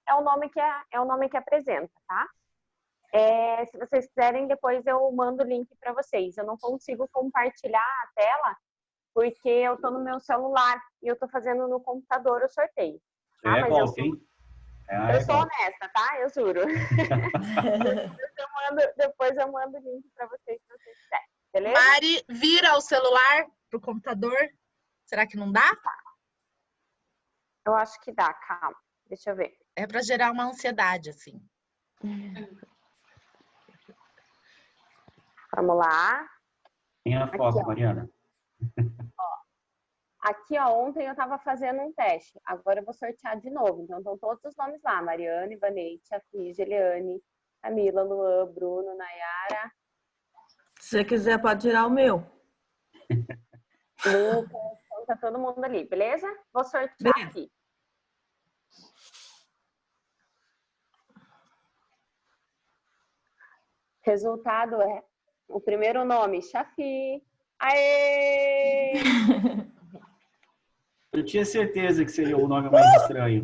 é o nome que apresenta, tá? Se vocês quiserem, depois eu mando o link para vocês. Eu não consigo compartilhar a tela porque eu estou no meu celular e eu estou fazendo no computador o sorteio. Tá? É golpe, hein? Eu sou honesta, tá? Eu juro. Depois eu mando o link para vocês, se vocês quiserem. Beleza? Mari, vira o celular pro computador. Será que não dá? Eu acho que dá, calma. Deixa eu ver. É para gerar uma ansiedade, assim. Vamos lá. Tem a foto, aqui, Mariana. Aqui, ó, ontem eu estava fazendo um teste. Agora eu vou sortear de novo. Então, estão todos os nomes lá. Mariana, Ivanete, Aflige, Eliane, Camila, Luan, Bruno, Nayara. Se você quiser, pode tirar o meu. Lucas, então tá todo mundo ali, beleza? Vou sortear aqui. Resultado é o primeiro nome, Chafi. Aê! Eu tinha certeza que seria o nome mais estranho.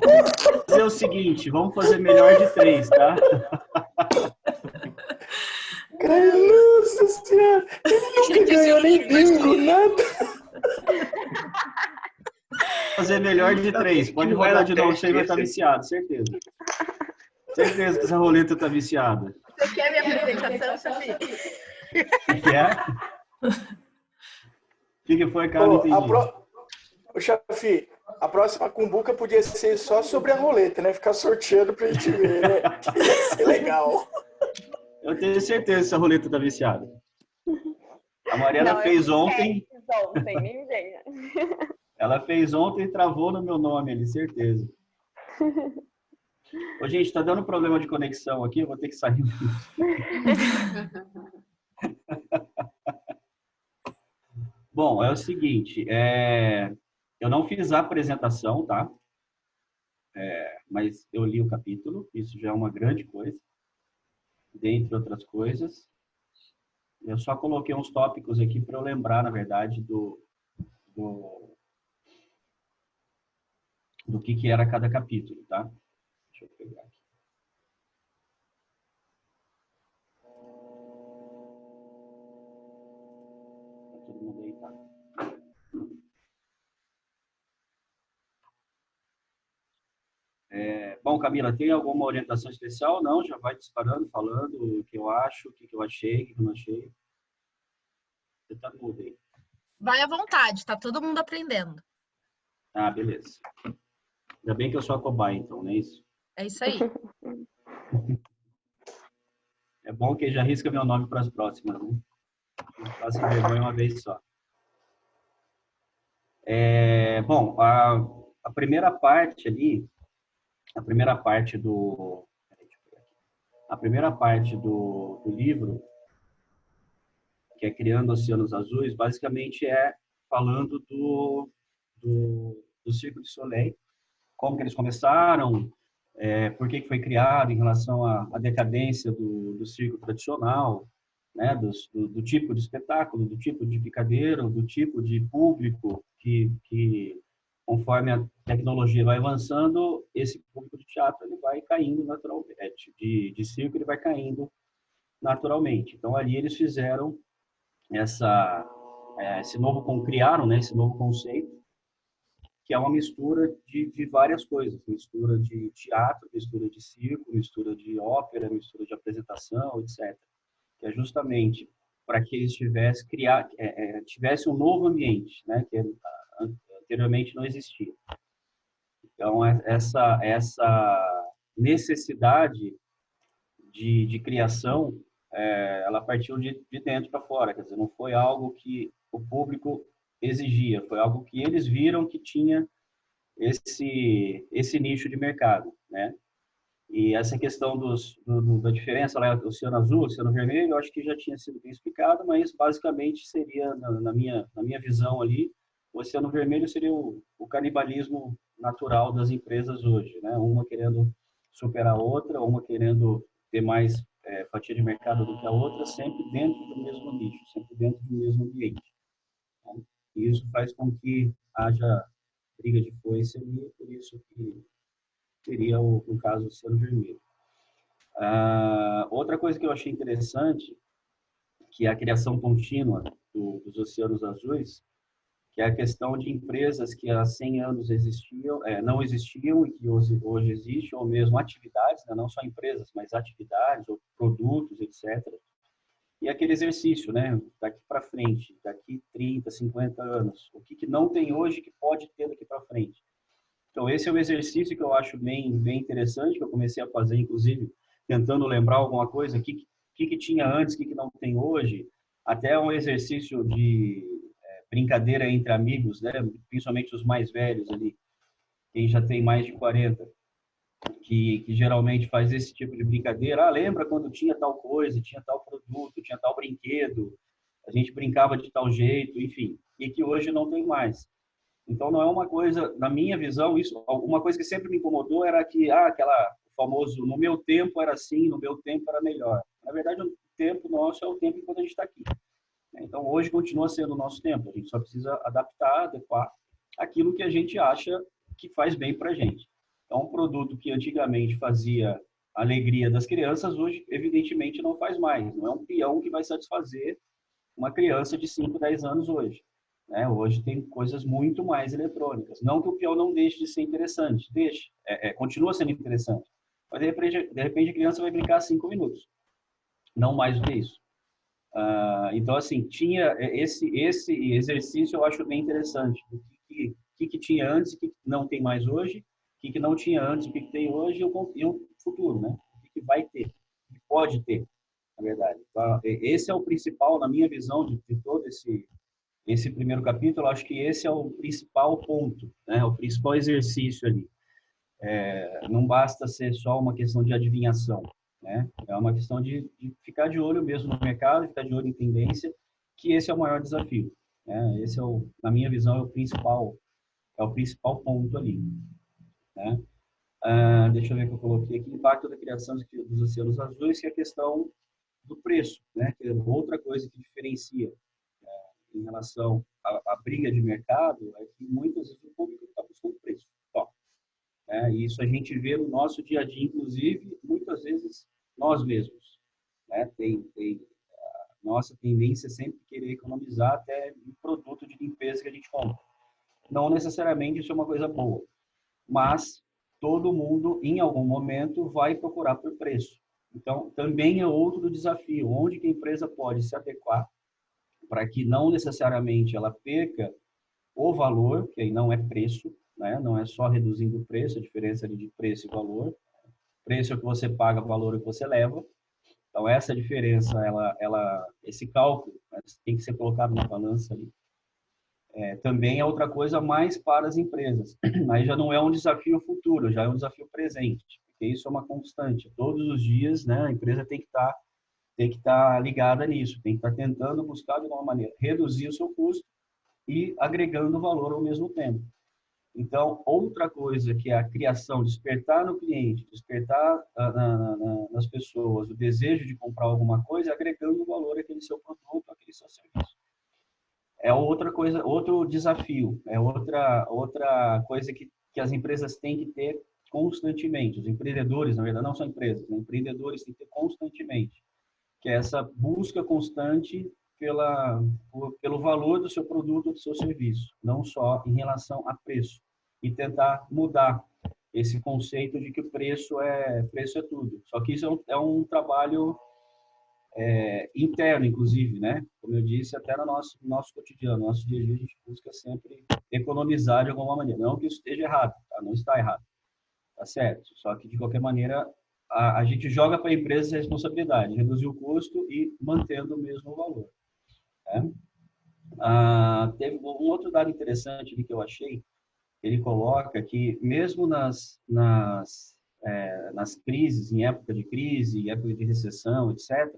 Vamos fazer o seguinte, vamos fazer melhor de 3, tá? Nossa senhora! Ele nunca ganhou nem bingo, nada. Fazer melhor de 3. Pode rolar de novo, você vai estar viciado, certeza. Certeza que essa roleta tá viciada. Você quer minha apresentação, Chafi? O que é? O que foi, cara? Não entendi. Ô, Chafi, a próxima cumbuca podia ser só sobre a roleta, né? Ficar sorteando pra gente ver, né? Ia ser legal. Eu tenho certeza que essa roleta tá viciada. A Mariana fez ontem. Ela fez ontem e travou no meu nome ali, certeza. Ô, gente, tá dando problema de conexão aqui, eu vou ter que sair. Bom, é o seguinte, eu não fiz a apresentação, tá? Mas eu li o capítulo, isso já é uma grande coisa, dentre outras coisas. Eu só coloquei uns tópicos aqui para eu lembrar, na verdade, do que era cada capítulo, tá? Deixa eu pegar aqui. Tá todo mundo aí, tá? Bom, Camila, tem alguma orientação especial? Não, já vai disparando, falando o que eu acho, o que eu achei, o que eu não achei. Você tá mudo aí. Vai à vontade, tá todo mundo aprendendo. Ah, beleza. Ainda bem que eu sou a cobaia, então, não é isso? É isso aí. É bom que já risca meu nome para as próximas, né? Não faço vergonha uma vez só. Bom, a primeira parte ali, a primeira parte do livro, que é Criando Oceanos Azuis, basicamente é falando do Cirque du Soleil, como que eles começaram, por que foi criado em relação à decadência do circo tradicional, né, do tipo de espetáculo, do tipo de picadeiro, do tipo de público que conforme a tecnologia vai avançando, esse público de teatro ele vai caindo naturalmente, de circo ele vai caindo naturalmente. Então ali eles fizeram criaram, né, esse novo conceito, que é uma mistura de várias coisas, mistura de teatro, mistura de circo, mistura de ópera, mistura de apresentação, etc. Que é justamente para que eles tivesse um novo ambiente, né, que anteriormente não existia. Então, essa necessidade de criação, ela partiu de dentro para fora, quer dizer, não foi algo que o público exigia, foi algo que eles viram que tinha esse nicho de mercado, né? E essa questão da diferença lá, oceano azul, oceano vermelho, eu acho que já tinha sido bem explicado, mas basicamente seria, na minha visão ali, o oceano vermelho seria o canibalismo natural das empresas hoje, né? Uma querendo superar a outra, uma querendo ter mais fatia de mercado do que a outra, sempre dentro do mesmo nicho, sempre dentro do mesmo ambiente. Né? E isso faz com que haja briga de foice ali, por isso que seria o caso do Oceano Vermelho. Outra coisa que eu achei interessante, que é a criação contínua dos oceanos azuis, que é a questão de empresas que há 100 anos não existiam e que hoje existem, ou mesmo atividades, né? Não só empresas, mas atividades ou produtos, etc. E aquele exercício, né? Daqui para frente, daqui 30, 50 anos, o que não tem hoje que pode ter daqui para frente. Então, esse é um exercício que eu acho bem interessante, que eu comecei a fazer, inclusive, tentando lembrar alguma coisa, o que tinha antes, o que não tem hoje. Até um exercício de brincadeira entre amigos, né? Principalmente os mais velhos ali, quem já tem mais de 40, que geralmente faz esse tipo de brincadeira. Lembra quando tinha tal coisa, tinha tal produto, tinha tal brinquedo, a gente brincava de tal jeito, enfim, e que hoje não tem mais. Então, não é uma coisa, na minha visão, uma coisa que sempre me incomodou era que, aquela famoso, no meu tempo era assim, no meu tempo era melhor. Na verdade, o tempo nosso é o tempo enquanto a gente está aqui. Então, hoje continua sendo o nosso tempo. A gente só precisa adaptar, adequar aquilo que a gente acha que faz bem para a gente. Então, um produto que antigamente fazia a alegria das crianças, hoje, evidentemente, não faz mais. Não é um peão que vai satisfazer uma criança de 5, 10 anos hoje. Hoje tem coisas muito mais eletrônicas. Não que o peão não deixe de ser interessante, continua sendo interessante. Mas, de repente, a criança vai brincar 5 minutos. Não mais do que isso. Então, assim, tinha esse exercício, eu acho bem interessante. O que tinha antes, o que não tem mais hoje, o que não tinha antes, o que tem hoje e o futuro, né? O que vai ter, o que pode ter, na verdade. Então, esse é o principal, na minha visão, de todo esse primeiro capítulo. Acho que esse é o principal ponto, né? O principal exercício ali. Não basta ser só uma questão de adivinhação, né? É uma questão de ficar de olho mesmo no mercado, ficar de olho em tendência, que esse é o maior desafio, né? Esse na minha visão, é o principal ponto ali, né? Deixa eu ver o que eu coloquei aqui: impacto da criação dos oceanos azuis, que é a questão do preço, né? Que é outra coisa que diferencia em relação à briga de mercado, é que muitas vezes o público está buscando preço. Isso a gente vê no nosso dia a dia, inclusive, muitas vezes nós mesmos, né? Tem nossa tendência é sempre querer economizar até em produto de limpeza que a gente compra. Não necessariamente isso é uma coisa boa, mas todo mundo, em algum momento, vai procurar por preço. Então, também é outro desafio, onde que a empresa pode se adequar para que não necessariamente ela perca o valor, que aí não é preço, né? Não é só reduzindo o preço, a diferença ali de preço e valor. Preço é o que você paga, valor é o que você leva. Então, essa diferença, esse cálculo, né, tem que ser colocado na balança ali. Também é outra coisa mais para as empresas. Aí já não é um desafio futuro, já é um desafio presente, porque isso é uma constante. Todos os dias, né, a empresa tem que estar ligada nisso, tem que estar tentando buscar de uma maneira reduzir o seu custo e agregando valor ao mesmo tempo. Então, outra coisa que é a criação, despertar no cliente, despertar nas pessoas o desejo de comprar alguma coisa, agregando valor àquele seu produto, àquele seu serviço. É outra coisa, outro desafio, é outra coisa que as empresas têm que ter constantemente. Os empreendedores, na verdade, não são empresas, né? Empreendedores têm que ter constantemente, que é essa busca constante pelo valor do seu produto ou do seu serviço, não só em relação a preço, e tentar mudar esse conceito de que o preço é tudo. Só que isso é um trabalho interno, inclusive, né? Como eu disse, até no nosso cotidiano, no nosso dia a dia, a gente busca sempre economizar de alguma maneira. Não que isso esteja errado, tá? Não está errado, tá certo? Só que, de qualquer maneira, a gente joga para a empresa a responsabilidade, reduzir o custo e mantendo o mesmo valor, né? Teve um outro dado interessante ali que eu achei. Ele coloca que mesmo nas crises, em época de crise, em época de recessão, etc.,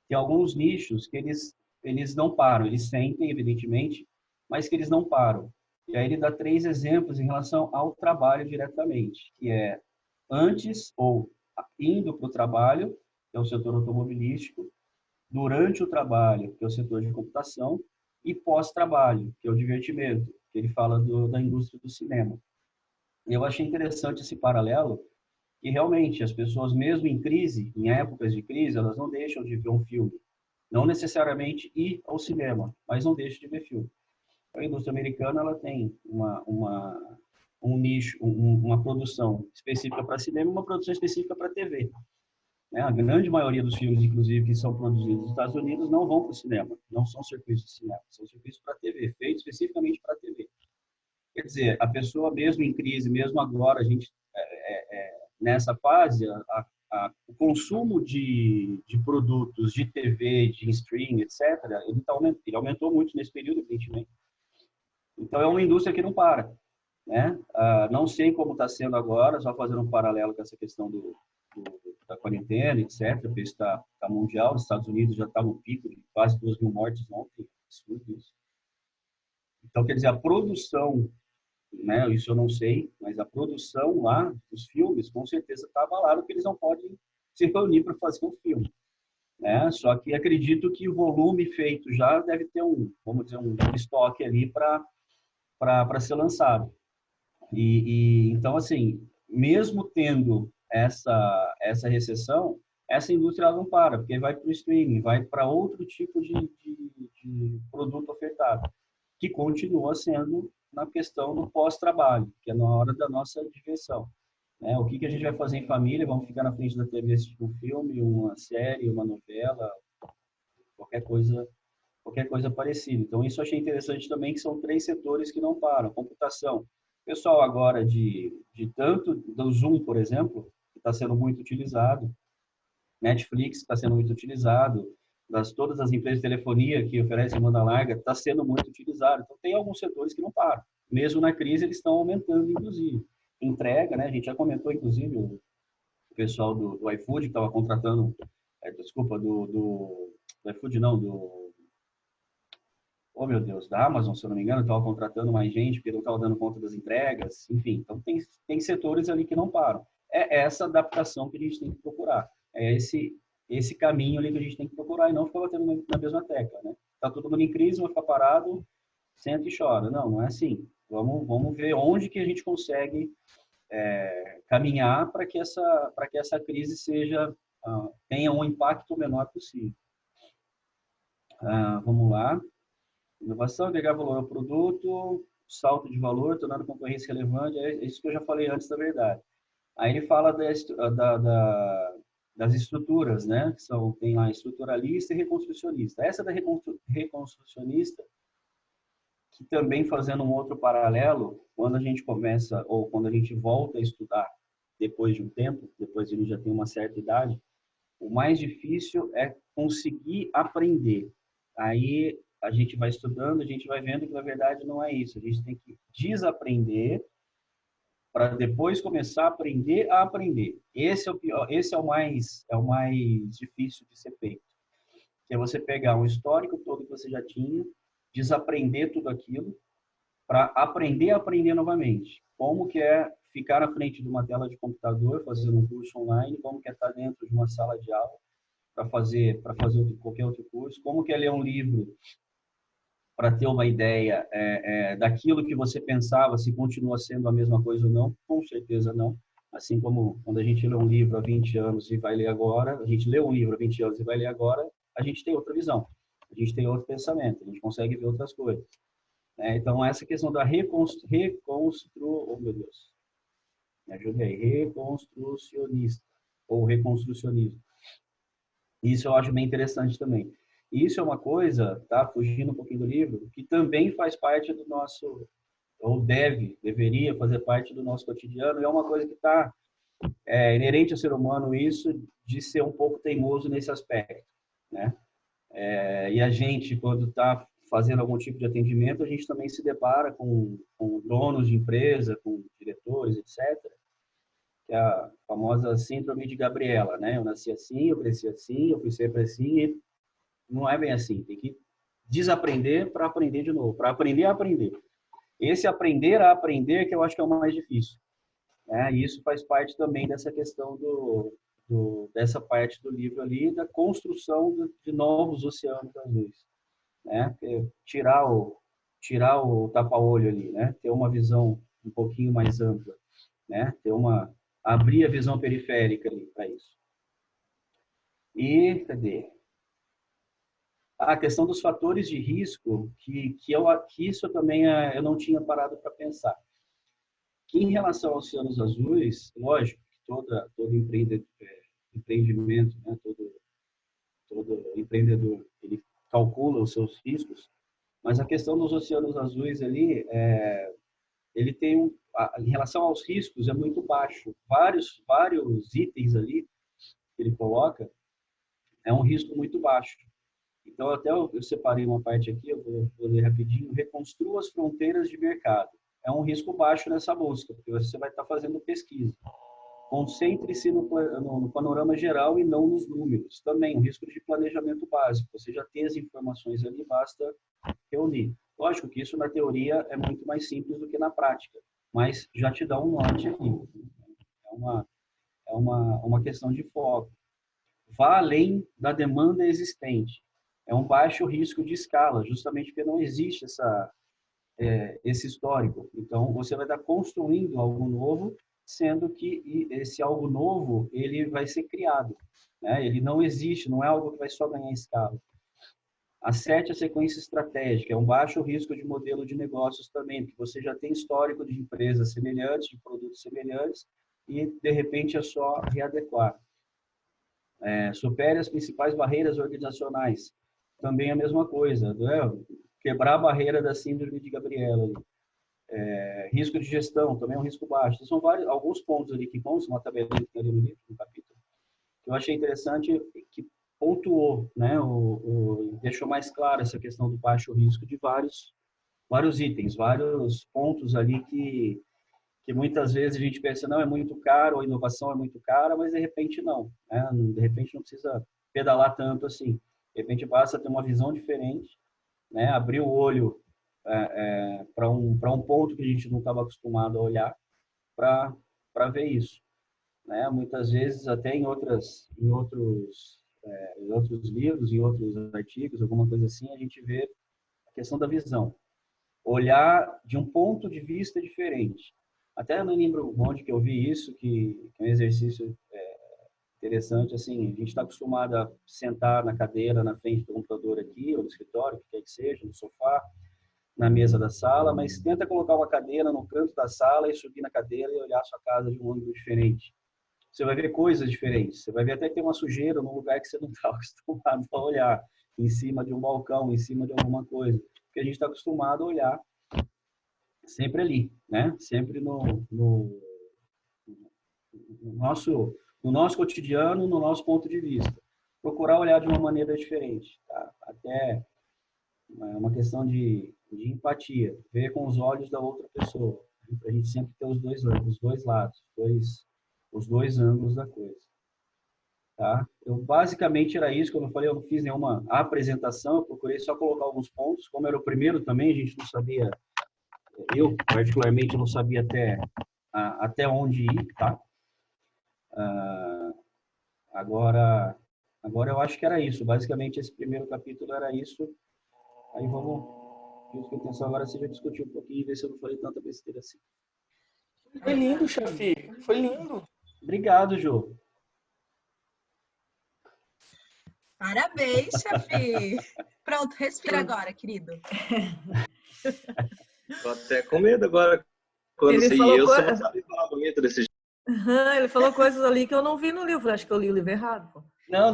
tem alguns nichos que eles não param, eles sentem, evidentemente, mas que eles não param. E aí ele dá 3 exemplos em relação ao trabalho diretamente, que é antes ou indo para o trabalho, que é o setor automobilístico, durante o trabalho, que é o setor de computação, e pós-trabalho, que é o divertimento, que ele fala da indústria do cinema. Eu achei interessante esse paralelo, que realmente as pessoas, mesmo em crise, em épocas de crise, elas não deixam de ver um filme. Não necessariamente ir ao cinema, mas não deixam de ver filme. A indústria americana ela tem um nicho, uma produção específica para cinema e uma produção específica para TV. Né? A grande maioria dos filmes, inclusive, que são produzidos nos Estados Unidos, não vão para o cinema, não são serviços de cinema, são serviços para TV, feitos especificamente para TV. Quer dizer, a pessoa mesmo em crise, mesmo agora, a gente nessa fase, o consumo de produtos de TV, de streaming, etc., ele aumentou muito nesse período, evidentemente. Então, é uma indústria que não para. Né? Não sei como está sendo agora, só fazendo um paralelo com essa questão da quarentena, etc., porque está mundial, os Estados Unidos já está no pico de quase 2.000 mortes ontem, absurdo isso. Então, quer dizer, a produção, né, isso eu não sei, mas a produção lá dos filmes, com certeza está abalada, porque eles não podem se reunir para fazer um filme. Né? Só que acredito que o volume feito já deve ter vamos dizer, um estoque ali para ser lançado. Então, assim, mesmo tendo essa recessão, essa indústria não para, porque vai para o streaming, vai para outro tipo de produto ofertado, que continua sendo na questão do pós-trabalho, que é na hora da nossa diversão. Né? O que a gente vai fazer em família? Vamos ficar na frente da TV assistindo um filme, uma série, uma novela, qualquer coisa parecida. Então, isso eu achei interessante também, que são 3 setores que não param. Computação. Pessoal agora de tanto do Zoom, por exemplo, que está sendo muito utilizado, Netflix está sendo muito utilizado, todas as empresas de telefonia que oferecem banda larga, está sendo muito utilizado. Então, tem alguns setores que não param. Mesmo na crise, eles estão aumentando, inclusive. Entrega, né? A gente já comentou, inclusive, o pessoal do iFood que estava contratando, desculpa, do iFood não, oh meu Deus, da Amazon, se eu não me engano, estava contratando mais gente porque não estava dando conta das entregas, enfim. Então, tem setores ali que não param. É essa adaptação que a gente tem que procurar. É esse caminho ali que a gente tem que procurar e não ficar batendo na mesma tecla, né? Tá todo mundo em crise, vai ficar parado, senta e chora. Não é assim. Vamos ver onde que a gente consegue caminhar para que essa crise tenha um impacto menor possível. Vamos lá. Inovação, agregar valor ao produto, salto de valor, tornando a concorrência relevante, é isso que eu já falei antes, da verdade. Aí ele fala das estruturas, né? Tem lá estruturalista e reconstrucionista. Essa da reconstrucionista, que também fazendo um outro paralelo, quando a gente começa, ou quando a gente volta a estudar depois de um tempo, depois ele já tem uma certa idade, o mais difícil é conseguir aprender. Aí a gente vai estudando, a gente vai vendo que na verdade não é isso. A gente tem que desaprender para depois começar a aprender. Esse é o pior, esse é o mais difícil de ser feito. Que é você pegar um histórico todo que você já tinha, desaprender tudo aquilo para aprender a aprender novamente. Como que é ficar na frente de uma tela de computador, fazendo um curso online, como que é estar dentro de uma sala de aula para fazer qualquer outro curso, como que é ler um livro para ter uma ideia daquilo que você pensava, se continua sendo a mesma coisa ou não. Com certeza não. Assim como quando a gente lê um livro há 20 anos e vai ler agora, a gente lê um livro há 20 anos e vai ler agora, a gente tem outra visão, a gente tem outro pensamento, a gente consegue ver outras coisas. Então, essa questão da oh meu Deus, me ajude aí, reconstrucionista, ou reconstrucionismo. Isso eu acho bem interessante também. Isso é uma coisa, tá, fugindo um pouquinho do livro, que também faz parte do nosso, ou deveria fazer parte do nosso cotidiano, e é uma coisa que está inerente ao ser humano, isso de ser um pouco teimoso nesse aspecto, né? E a gente, quando está fazendo algum tipo de atendimento, a gente também se depara com donos de empresa, com diretores, etc., que é a famosa síndrome de Gabriela, né? Eu nasci assim, eu cresci assim, eu fui sempre assim, e não é bem assim. Tem que desaprender para aprender de novo, para aprender a aprender. Esse aprender a aprender que eu acho que é o mais difícil. E isso faz parte também dessa questão dessa parte do livro ali, da construção de novos oceanos azuis. Né? Tirar o tapa-olho ali, né? Ter uma visão um pouquinho mais ampla. né? Abrir a visão periférica ali para isso. E, cadê? A questão dos fatores de risco, que isso também eu não tinha parado para pensar. Que em relação aos oceanos azuis, lógico que todo empreendimento, né, todo empreendedor, ele calcula os seus riscos, mas a questão dos oceanos azuis ali, ele tem em relação aos riscos, é muito baixo. Vários itens ali que ele coloca, é um risco muito baixo. Então, até eu separei uma parte aqui, eu vou ler rapidinho. Reconstrua as fronteiras de mercado. É um risco baixo nessa busca, porque você vai estar fazendo pesquisa. Concentre-se no panorama geral e não nos números. Também, um risco de planejamento básico. Você já tem as informações ali, basta reunir. Lógico que isso, na teoria, é muito mais simples do que na prática, mas já te dá um norte aqui. É uma questão de foco. Vá além da demanda existente. É um baixo risco de escala, justamente porque não existe esse histórico. Então, você vai estar construindo algo novo, sendo que esse algo novo ele vai ser criado, né? Ele não existe, não é algo que vai só ganhar escala. Acerte a sequência estratégica. É um baixo risco de modelo de negócios também, porque você já tem histórico de empresas semelhantes, de produtos semelhantes, e, de repente, é só readequar. Supere as principais barreiras organizacionais. Também a mesma coisa, né? Quebrar a barreira da síndrome de Gabriela. Risco de gestão, também é um risco baixo. Então, são alguns pontos ali que constam na tabelinha que tem ali no livro, no capítulo, que eu achei interessante, que pontuou, né? Deixou mais claro essa questão do baixo risco de vários itens, vários pontos ali que muitas vezes a gente pensa, não, é muito caro, a inovação é muito cara, mas de repente não, né? De repente não precisa pedalar tanto assim. De repente basta ter uma visão diferente, né? Abrir o olho para um ponto que a gente não estava acostumado a olhar para ver isso, né? Muitas vezes até em outros livros, em outros artigos, alguma coisa assim, a gente vê a questão da visão. Olhar de um ponto de vista diferente. Até não lembro onde que eu vi isso, que é um exercício interessante. Assim, a gente está acostumado a sentar na cadeira, na frente do computador aqui, ou no escritório, o que quer que seja, no sofá, na mesa da sala, mas tenta colocar uma cadeira no canto da sala e subir na cadeira e olhar a sua casa de um ângulo diferente. Você vai ver coisas diferentes. Você vai ver até que tem uma sujeira num lugar que você não está acostumado a olhar, em cima de um balcão, em cima de alguma coisa. Porque a gente está acostumado a olhar sempre ali, né? Sempre no nosso cotidiano, no nosso ponto de vista. Procurar olhar de uma maneira diferente, tá? Até uma questão de empatia, ver com os olhos da outra pessoa. A gente sempre ter os dois lados, os dois ângulos da coisa. Tá? Eu basicamente era isso, como eu falei, eu não fiz nenhuma apresentação, eu procurei só colocar alguns pontos. Como era o primeiro também, a gente não sabia, eu particularmente não sabia até onde ir, tá? Agora eu acho que era isso. Basicamente esse primeiro capítulo era isso. Aí vamos, a intenção agora seja discutir um pouquinho e ver se eu não falei tanta besteira assim. Foi lindo, Chafi. Foi lindo. Obrigado, Jô. Parabéns, Chafi. Pronto, respira agora, querido. Tô até com medo agora. Quando você e eu, você não sabe falar bonito desse jeito. Ele falou coisas ali que eu não vi no livro. Acho que eu li o livro errado. Pô. Não,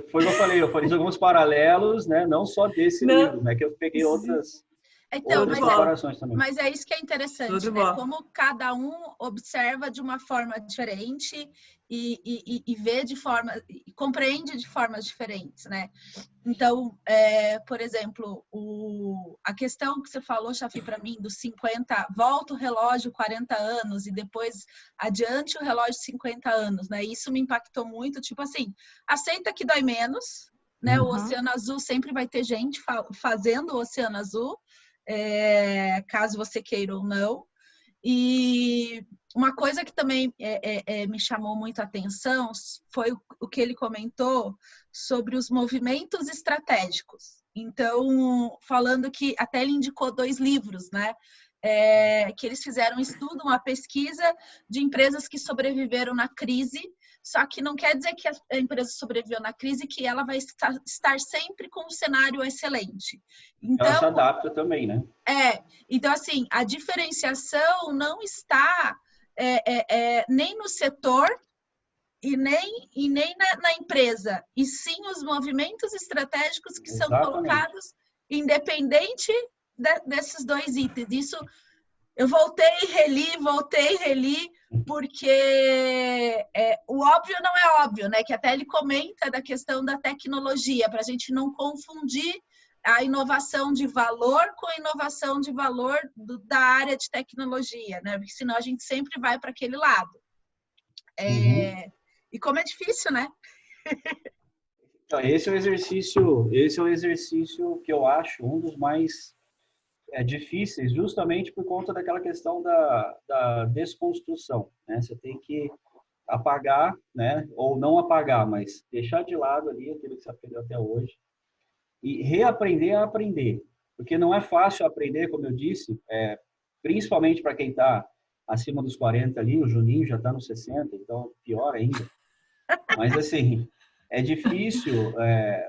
foi o que eu falei alguns paralelos, né? Não só desse livro, né? Que eu peguei outras comparações também. Mas é isso que é interessante, né? Como cada um observa de uma forma diferente e vê de forma, e compreende de formas diferentes, né? Então, por exemplo, a questão que você falou, Chafi, para mim, dos 50, volta o relógio 40 anos e depois adiante o relógio 50 anos, né? Isso me impactou muito, tipo assim, aceita que dói menos, né? O Oceano Azul sempre vai ter gente fazendo o Oceano Azul, caso você queira ou não. E uma coisa que também me chamou muito a atenção foi o que ele comentou sobre os movimentos estratégicos. Então, falando que até ele indicou 2 livros, né? que eles fizeram um estudo, uma pesquisa de empresas que sobreviveram na crise, só que não quer dizer que a empresa sobreviveu na crise que ela vai estar sempre com um cenário excelente. Então, ela se adapta também, né? Então, assim, a diferenciação não está nem no setor e nem na empresa, e sim os movimentos estratégicos que são colocados independente desses dois itens. Isso eu voltei e reli, porque o óbvio não é óbvio, né? Que até ele comenta da questão da tecnologia, para a gente não confundir a inovação de valor com a inovação de valor da área de tecnologia, né? Porque senão a gente sempre vai para aquele lado. E como é difícil, né? Então, esse é um exercício que eu acho um dos mais difíceis, justamente por conta daquela questão da desconstrução, né? Você tem que apagar, né? Ou não apagar, mas deixar de lado ali aquilo que você aprendeu até hoje e reaprender a aprender, porque não é fácil aprender, como eu disse, principalmente para quem está acima dos 40 ali, o Juninho já está nos 60, então pior ainda. Mas assim, é difícil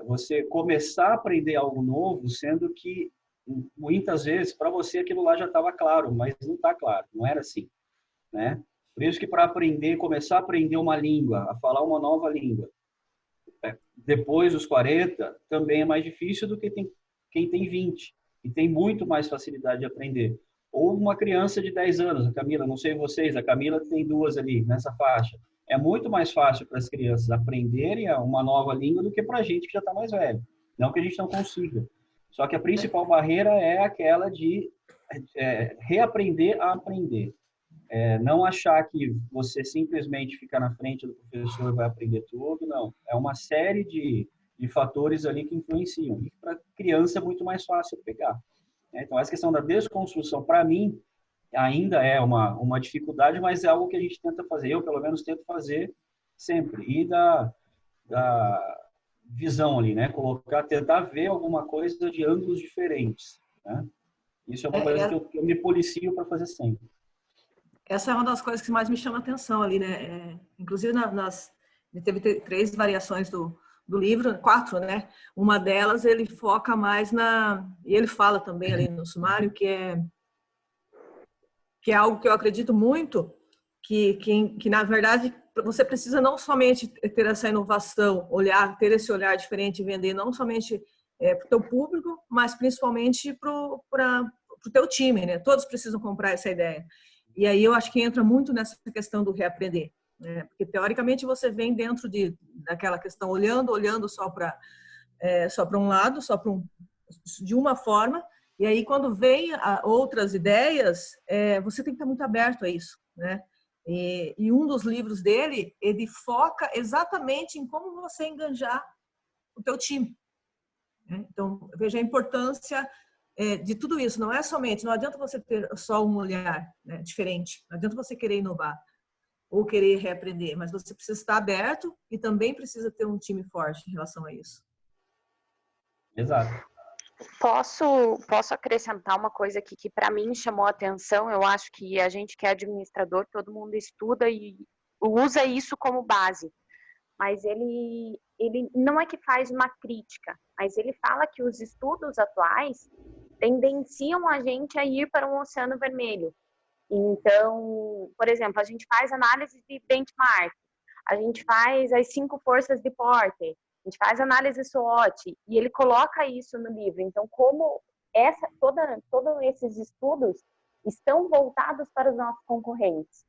você começar a aprender algo novo, sendo que muitas vezes para você aquilo lá já estava claro, mas não está claro, não era assim, né? Por isso que para aprender, começar a aprender uma língua, a falar uma nova língua, depois dos 40, também é mais difícil do que quem tem 20, e tem muito mais facilidade de aprender. Ou uma criança de 10 anos, a Camila, não sei vocês, a Camila tem 2 ali, nessa faixa. É muito mais fácil para as crianças aprenderem uma nova língua do que para a gente que já está mais velho. Não que a gente não consiga. Só que a principal barreira é aquela de reaprender a aprender. Não achar que você simplesmente fica na frente do professor e vai aprender tudo, não. É uma série de fatores ali que influenciam. E para criança é muito mais fácil pegar. Então, essa questão da desconstrução, para mim, ainda é uma dificuldade, mas é algo que a gente tenta fazer. Eu, pelo menos, tento fazer sempre. E da visão ali, né? Tentar ver alguma coisa de ângulos diferentes, né? Isso é uma coisa que eu me policio para fazer sempre. Essa é uma das coisas que mais me chama a atenção ali, né? Inclusive, teve 3 variações do livro, 4, né? Uma delas, ele foca mais e ele fala também ali no sumário, que é algo que eu acredito muito, que na verdade, você precisa não somente ter essa inovação, ter esse olhar diferente e vender não somente para o teu público, mas principalmente para o teu time, né? Todos precisam comprar essa ideia. E aí eu acho que entra muito nessa questão do reaprender, né? Porque teoricamente você vem dentro daquela questão olhando só para um lado, de uma forma, e aí quando vem outras ideias, você tem que estar muito aberto a isso, né? E um dos livros dele, ele foca exatamente em como você enganjar o teu time, né? Então, veja a importância de tudo isso. Não adianta você ter só um olhar, né, diferente. Não adianta você querer inovar ou querer reaprender, mas você precisa estar aberto e também precisa ter um time forte em relação a isso. Exato. Posso acrescentar uma coisa aqui que para mim chamou a atenção. Eu acho que a gente que é administrador, todo mundo estuda e usa isso como base. Mas ele não é que faz uma crítica, mas ele fala que os estudos atuais tendenciam a gente a ir para um oceano vermelho. Então, por exemplo, a gente faz análise de benchmark, a gente faz as 5 forças de Porter, a gente faz análise SWOT, e ele coloca isso no livro. Então, como todos esses estudos estão voltados para os nossos concorrentes.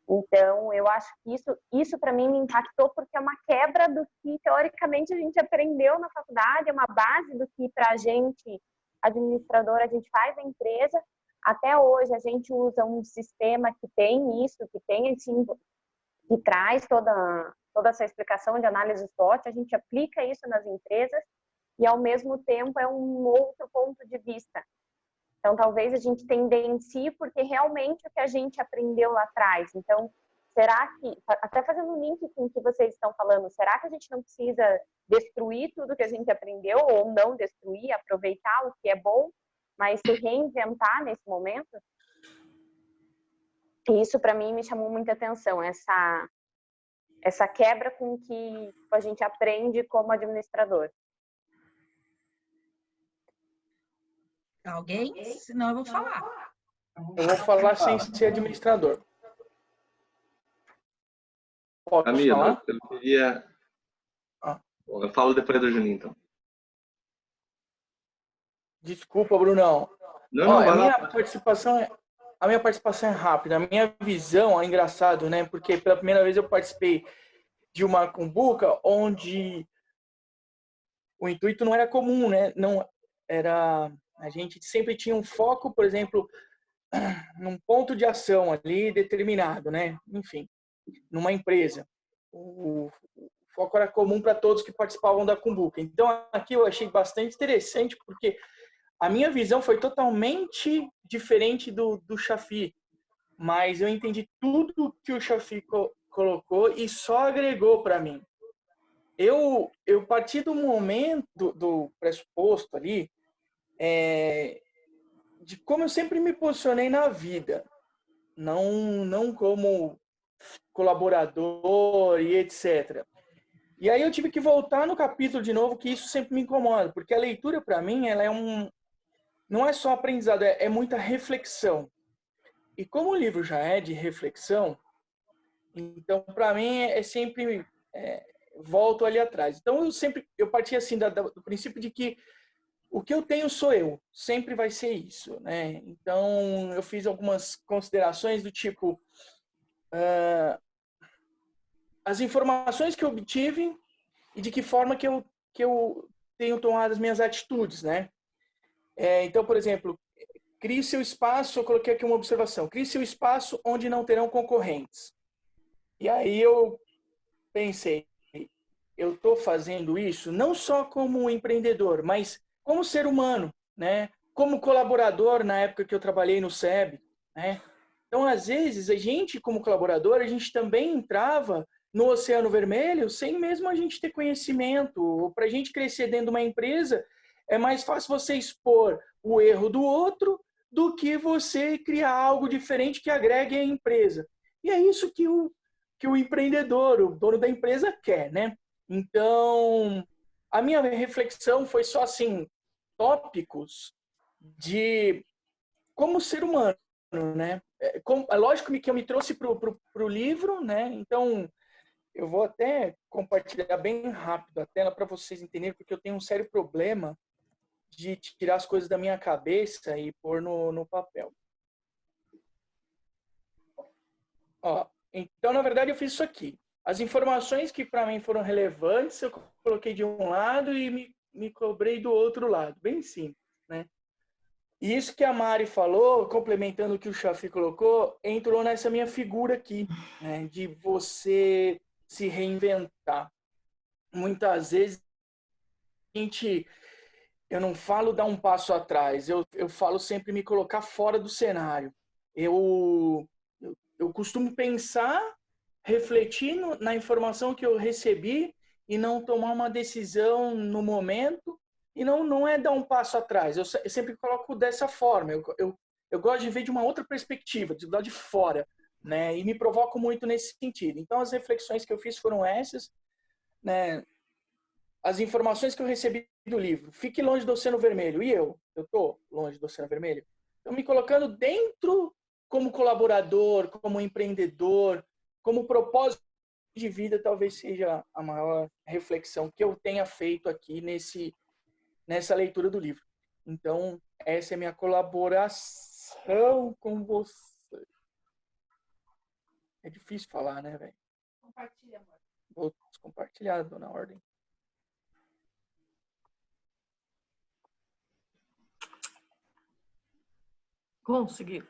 Então, eu acho que isso para mim me impactou, porque é uma quebra do que, teoricamente, a gente aprendeu na faculdade, é uma base do que, para a gente, administrador, a gente faz na empresa. Até hoje, a gente usa um sistema que tem isso, que tem assim, que traz toda essa explicação de análise SWOT, a gente aplica isso nas empresas e, ao mesmo tempo, é um outro ponto de vista. Então, talvez a gente tendencie porque realmente o que a gente aprendeu lá atrás. Então, será que, até fazendo um link com o que vocês estão falando, será que a gente não precisa destruir tudo que a gente aprendeu ou não destruir, aproveitar o que é bom, mas se reinventar nesse momento? E isso, para mim, me chamou muita atenção, essa quebra com que a gente aprende como administrador. Alguém? Senão eu vou falar. Eu vou falar sem ser administrador. Pode Camila, falar? eu queria... Bom, eu falo depois do Juninho, então. Desculpa, Brunão. Não, a minha participação é rápida. A minha visão é engraçado, né? Porque pela primeira vez eu participei de uma cumbuca onde o intuito não era comum, né? Não era... A gente sempre tinha um foco, por exemplo, num ponto de ação ali determinado, né? Enfim, numa empresa. O foco era comum para todos que participavam da cumbuca. Então, aqui eu achei bastante interessante, porque a minha visão foi totalmente diferente do Chafi, mas eu entendi tudo que o Chafi colocou e só agregou para mim. Eu parti do momento, do pressuposto ali, de como eu sempre me posicionei na vida, não como colaborador e etc. E aí eu tive que voltar no capítulo de novo, que isso sempre me incomoda, porque a leitura para mim ela não é só aprendizado, é muita reflexão. E como o livro já é de reflexão, então para mim é sempre volto ali atrás. Então eu parti assim do princípio de que o que eu tenho sou eu, sempre vai ser isso, né? Então eu fiz algumas considerações do tipo as informações que eu obtive e de que forma que eu tenho tomado as minhas atitudes, né? Então, por exemplo, crie seu espaço, eu coloquei aqui uma observação, crie seu espaço onde não terão concorrentes. E aí eu pensei, eu estou fazendo isso não só como empreendedor, mas como ser humano, né? Como colaborador na época que eu trabalhei no SEB, né? Então, às vezes, a gente, como colaborador, a gente também entrava no Oceano Vermelho sem mesmo a gente ter conhecimento. Para a gente crescer dentro de uma empresa, é mais fácil você expor o erro do outro do que você criar algo diferente que agregue a empresa. E é isso que o empreendedor, o dono da empresa quer, né? Então, a minha reflexão foi só assim, tópicos de como ser humano, né? É lógico que eu me trouxe para o livro, né? Então, eu vou até compartilhar bem rápido a tela para vocês entenderem, porque eu tenho um sério problema de tirar as coisas da minha cabeça e pôr no papel. Ó, então, na verdade, eu fiz isso aqui. As informações que para mim foram relevantes, eu coloquei de um lado e me cobrei do outro lado. Bem simples, né? E isso que a Mari falou, complementando o que o Chafi colocou, entrou nessa minha figura aqui, né? De você se reinventar. Muitas vezes, eu não falo dar um passo atrás, eu falo sempre me colocar fora do cenário. Eu costumo pensar, refletir na informação que eu recebi e não tomar uma decisão no momento, e não é dar um passo atrás. Eu sempre coloco dessa forma. Eu gosto de ver de uma outra perspectiva, de lá de fora, né? E me provoco muito nesse sentido. Então, as reflexões que eu fiz foram essas, né? As informações que eu recebi do livro. Fique longe do Oceano Vermelho. E eu estou longe do Oceano Vermelho. Então, me colocando dentro como colaborador, como empreendedor, como propósito de vida, talvez seja a maior reflexão que eu tenha feito aqui nessa leitura do livro. Então, essa é a minha colaboração com você. É difícil falar, né, velho? Compartilha, amor. Vou compartilhar, dona Ordem. Consegui.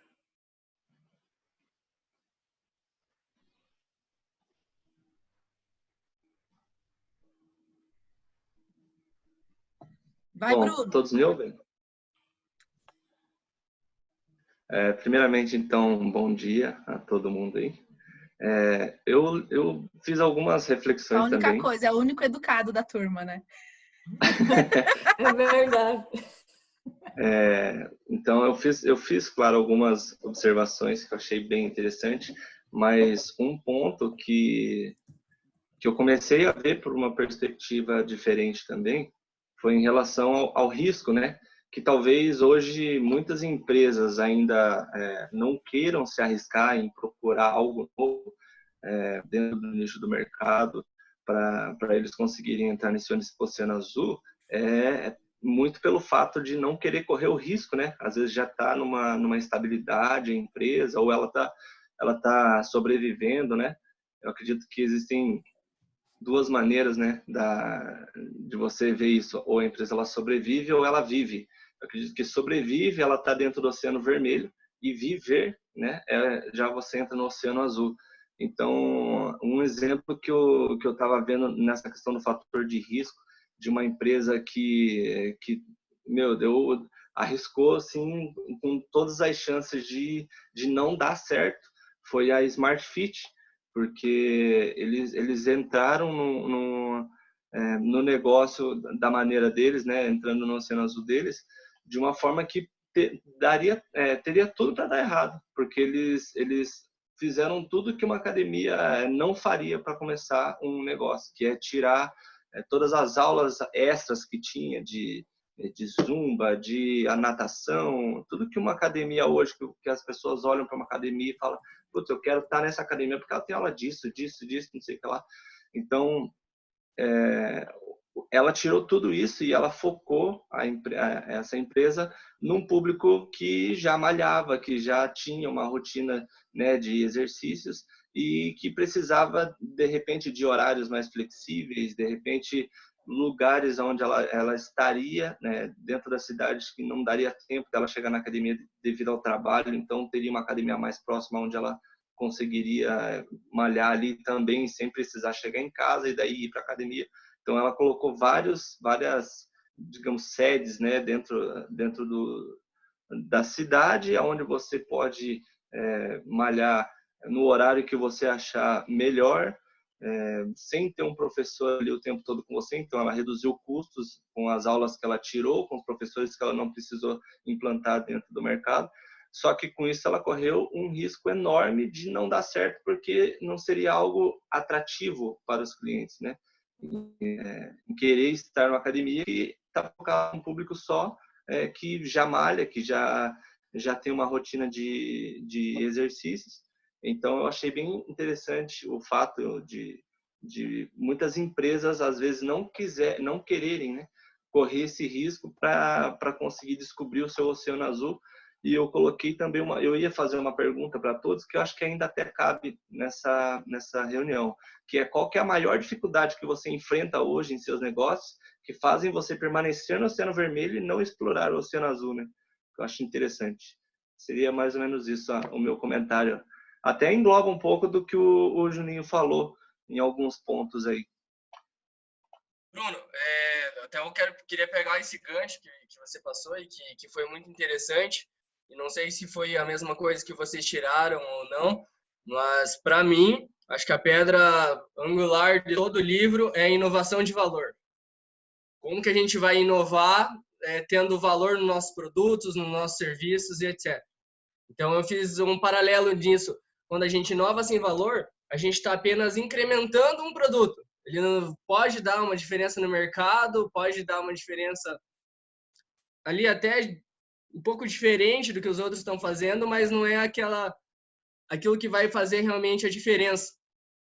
Vai, Bom, Bruno. todos me ouvem? Primeiramente, então, bom dia a todo mundo aí. Eu fiz algumas reflexões também. A única coisa, é o único educado da turma, né? É verdade. Então, eu fiz, claro, algumas observações que eu achei bem interessante, mas um ponto que eu comecei a ver por uma perspectiva diferente também foi em relação ao risco, né? Que talvez hoje muitas empresas ainda não queiram se arriscar em procurar algo novo dentro do nicho do mercado para eles conseguirem entrar nesse oceano azul, muito pelo fato de não querer correr o risco, né? Às vezes já está numa estabilidade a empresa, ou ela tá sobrevivendo, né? Eu acredito que existem duas maneiras, né, de você ver isso. Ou a empresa ela sobrevive ou ela vive. Eu acredito que sobrevive, ela está dentro do Oceano Vermelho, e viver, né, já você entra no Oceano Azul. Então, um exemplo que eu estava vendo nessa questão do fator de risco de uma empresa que arriscou assim com todas as chances de não dar certo, foi a Smart Fit, porque eles entraram no negócio da maneira deles, né, entrando no Oceano Azul deles, de uma forma que teria tudo para dar errado, porque eles fizeram tudo que uma academia não faria para começar um negócio, que é tirar todas as aulas extras que tinha de zumba, de natação, tudo que uma academia hoje, que as pessoas olham para uma academia e falam, putz, eu quero estar nessa academia porque ela tem aula disso, não sei o que lá. Então, ela tirou tudo isso e ela focou essa empresa num público que já malhava, que já tinha uma rotina, né, de exercícios e que precisava, de repente, de horários mais flexíveis, de repente, lugares onde ela estaria, né, dentro da cidade, que não daria tempo dela chegar na academia devido ao trabalho, então teria uma academia mais próxima onde ela conseguiria malhar ali também, sem precisar chegar em casa e daí ir para a academia. Então, ela colocou várias, digamos, sedes, né, dentro da cidade, onde você pode malhar no horário que você achar melhor, sem ter um professor ali o tempo todo com você. Então, ela reduziu custos com as aulas que ela tirou, com os professores que ela não precisou implantar dentro do mercado. Só que com isso ela correu um risco enorme de não dar certo, porque não seria algo atrativo para os clientes, né? Em querer estar numa academia que está focado em um público só, que já malha, que já tem uma rotina de exercícios. Então, eu achei bem interessante o fato de muitas empresas, às vezes, não quererem, né, correr esse risco para conseguir descobrir o seu oceano azul. E eu coloquei também eu ia fazer uma pergunta para todos, que eu acho que ainda até cabe nessa reunião, que é: qual que é a maior dificuldade que você enfrenta hoje em seus negócios que fazem você permanecer no Oceano Vermelho e não explorar o Oceano Azul, né? Eu acho interessante. Seria mais ou menos isso o meu comentário. Até engloba um pouco do que o Juninho falou em alguns pontos aí. Bruno, até eu queria pegar esse gancho que você passou e que foi muito interessante. E não sei se foi a mesma coisa que vocês tiraram ou não, mas para mim, acho que a pedra angular de todo o livro é a inovação de valor. Como que a gente vai inovar tendo valor nos nossos produtos, nos nossos serviços e etc. Então, eu fiz um paralelo disso. Quando a gente inova sem valor, a gente está apenas incrementando um produto. Ele não pode dar uma diferença no mercado, pode dar uma diferença ali até um pouco diferente do que os outros estão fazendo, mas não é aquilo que vai fazer realmente a diferença.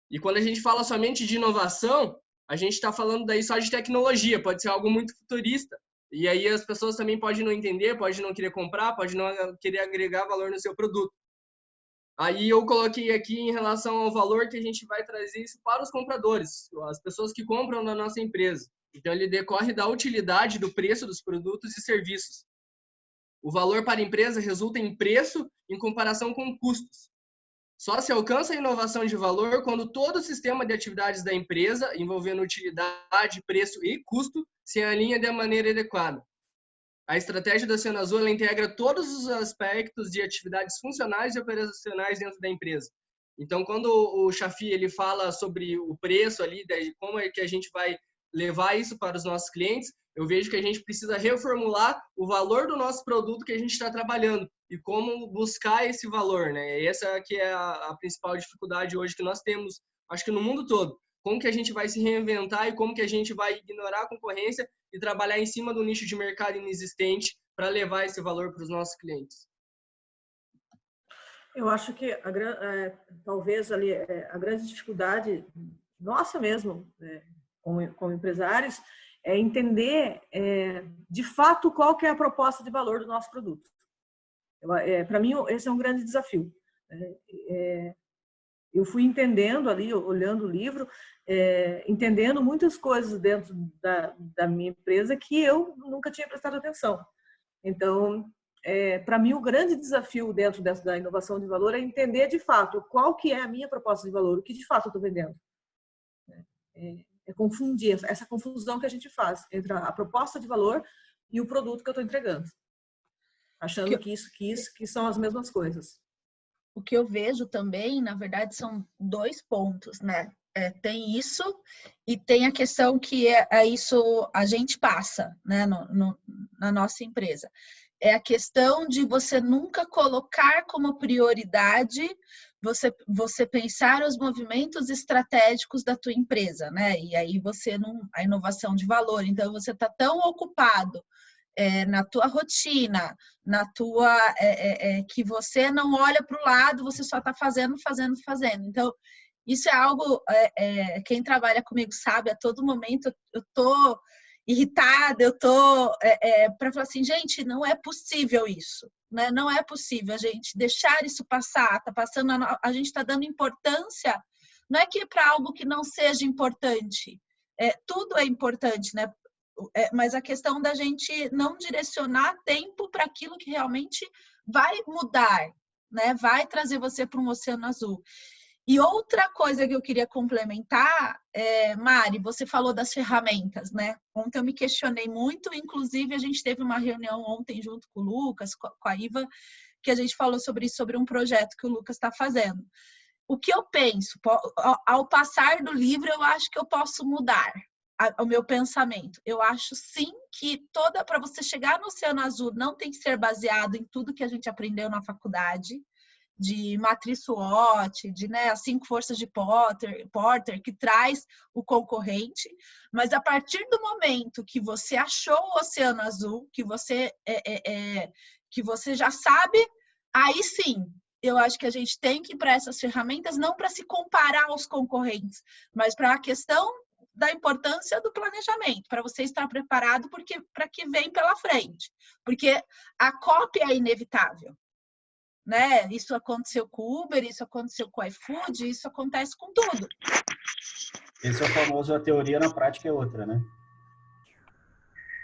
E quando a gente fala somente de inovação, a gente está falando daí só de tecnologia, pode ser algo muito futurista. E aí as pessoas também podem não entender, podem não querer comprar, podem não querer agregar valor no seu produto. Aí eu coloquei aqui em relação ao valor que a gente vai trazer isso para os compradores, as pessoas que compram na nossa empresa. Então, ele decorre da utilidade do preço dos produtos e serviços. O valor para a empresa resulta em preço em comparação com custos. Só se alcança a inovação de valor quando todo o sistema de atividades da empresa, envolvendo utilidade, preço e custo, se alinha de maneira adequada. A estratégia do Oceano Azul ela integra todos os aspectos de atividades funcionais e operacionais dentro da empresa. Então, quando o Chafi ele fala sobre o preço ali, como é que a gente vai levar isso para os nossos clientes, eu vejo que a gente precisa reformular o valor do nosso produto que a gente está trabalhando e como buscar esse valor, né? E essa que é a principal dificuldade hoje que nós temos, acho que no mundo todo. Como que a gente vai se reinventar e como que a gente vai ignorar a concorrência e trabalhar em cima do nicho de mercado inexistente para levar esse valor para os nossos clientes. Eu acho que talvez ali a grande dificuldade nossa mesmo, como empresários, é entender de fato qual que é a proposta de valor do nosso produto. Para mim, esse é um grande desafio. Eu fui entendendo ali, olhando o livro, entendendo muitas coisas dentro da minha empresa que eu nunca tinha prestado atenção. Então, para mim, o grande desafio dentro da inovação de valor é entender de fato qual que é a minha proposta de valor, o que de fato eu estou vendendo. Confundir, essa confusão que a gente faz entre a proposta de valor e o produto que eu estou entregando, achando que são as mesmas coisas. O que eu vejo também, na verdade, são 2 pontos, né? Tem isso e tem a questão que isso a gente passa, né, na nossa empresa. É a questão de você nunca colocar como prioridade você pensar os movimentos estratégicos da tua empresa, né? E aí a inovação de valor. Então, você está tão ocupado na tua rotina, que você não olha para o lado, você só está fazendo. Então, isso é algo, quem trabalha comigo sabe, a todo momento eu estou irritada, eu estou para falar assim, gente, não é possível isso, né? Não é possível a gente deixar isso passar, a gente está dando importância, não é que é para algo que não seja importante, tudo é importante, né? Mas a questão da gente não direcionar tempo para aquilo que realmente vai mudar, né? Vai trazer você para um oceano azul. E outra coisa que eu queria complementar, Mari, você falou das ferramentas, né? Ontem eu me questionei muito, inclusive a gente teve uma reunião ontem junto com o Lucas, com a Iva, que a gente falou sobre um projeto que o Lucas está fazendo. O que eu penso, ao passar do livro, eu acho que eu posso mudar o meu pensamento. Eu acho sim que para você chegar no Oceano Azul não tem que ser baseado em tudo que a gente aprendeu na faculdade, de matriz SWOT, de as 5 forças de Porter, que traz o concorrente, mas a partir do momento que você achou o Oceano Azul, que você já sabe, aí sim, eu acho que a gente tem que ir para essas ferramentas, não para se comparar aos concorrentes, mas para a questão da importância do planejamento, para você estar preparado para que vem pela frente, porque a cópia é inevitável. Né? Isso aconteceu com o Uber, isso aconteceu com o iFood, isso acontece com tudo. Esse é o famoso, a teoria na prática é outra, né?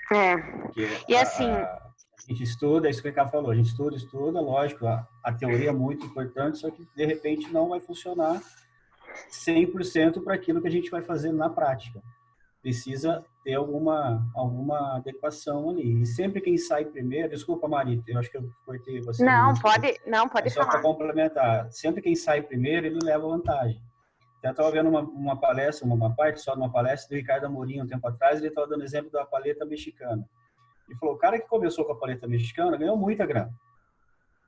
Porque e assim... a gente estuda, é isso que a Cá falou, a gente estuda, lógico, a teoria é muito importante, só que de repente não vai funcionar 100% para aquilo que a gente vai fazer na prática. Precisa ter alguma adequação ali. E sempre quem sai primeiro, desculpa, Mari, eu acho que eu cortei você. Não, pode falar. Só para complementar, sempre quem sai primeiro, ele leva vantagem. Eu estava vendo uma palestra, uma parte só de uma palestra do Ricardo Amorim um tempo atrás, ele estava dando exemplo da paleta mexicana. Ele falou, o cara que começou com a paleta mexicana ganhou muita grana.